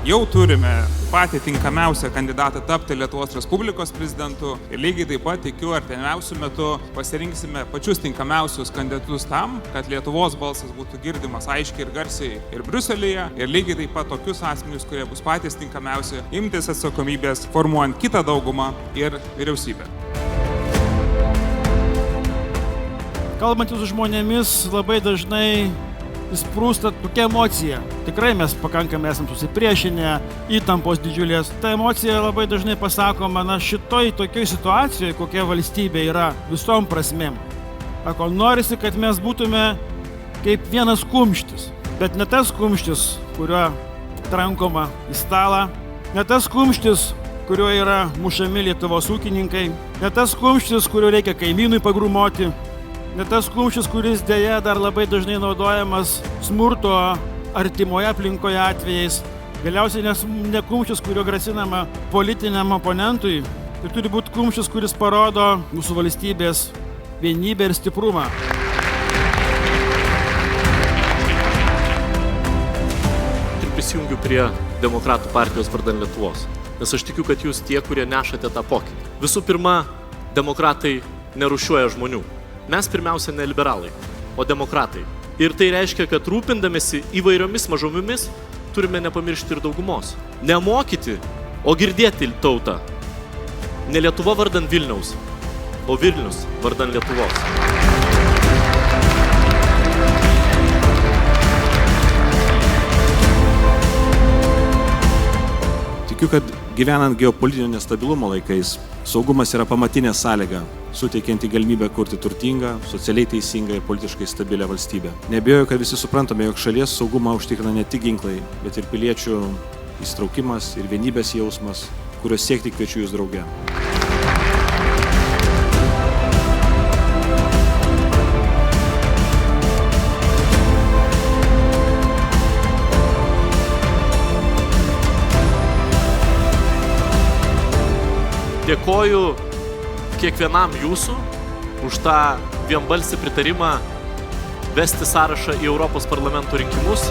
jau turime patį tinkamiausią kandidatą tapti Lietuvos Respublikos prezidentu ir lygiai taip pat tikiu artimiausiu metu pasirinksime pačius tinkamiausius kandidatus tam, kad Lietuvos balsas būtų girdimas aiškiai ir garsiai ir Briuselyje ir lygiai taip pat tokius asmenius, kurie bus patys tinkamiausi imtis atsakomybės formuojant kitą daugumą ir vyriausybę. Kalbantis su žmonėmis labai dažnai įsprūsta tokia emocija. Tikrai mes pakankamai esam susipriešinę, įtampos didžiulės. Ta emocija labai dažnai pasakoma, šitoj tokioj situacijoje, kokia valstybė yra visom prasmėm. Sako, norisi, kad mes būtume kaip vienas kumštis. Bet ne tas kumštis, kuriuo trankoma į stalą, ne tas kumštis, kuriuo yra mušami Lietuvos ūkininkai, ne tas kumštis, kuriuo reikia kaimynui pagrūmoti, ne tas kumštis, kuris dėja dar labai dažnai naudojamas smurto artimoje aplinkoje atvejais. Galiausiai ne kumštis, kuriuo grasinama politiniam oponentui. Tai turi būti kumštis, kuris parodo mūsų valstybės vienybę ir stiprumą. Ir prisijungiu prie Demokratų partijos vardan Lietuvos. Nes aš tikiu, kad jūs tie, kurie nešate tą pokytį. Visų pirma, demokratai nerūšiuoja žmonių. Mes pirmiausia ne liberalai, o demokratai. Ir tai reiškia, kad rūpindamėsi įvairiomis mažomis turime nepamiršti ir daugumos. Nemokyti, o girdėti tautą. Ne Lietuva vardan Vilniaus, o Vilnius vardan Lietuvos. Tikiu, kad gyvenant geopolitinio nestabilumo laikais, saugumas yra pamatinė sąlyga, suteikianti galimybę kurti turtingą, socialiai teisingą ir politiškai stabilią valstybę. Neabejoju, kad visi suprantame, jog šalies saugumą užtikrina ne tik ginklai, bet ir piliečių įsitraukimas ir vienybės jausmas, kurios siekti kviečiu jūs drauge. Dėkoju kiekvienam jūsų už tą vienbalsį pritarimą vesti sąrašą į Europos parlamento rinkimus.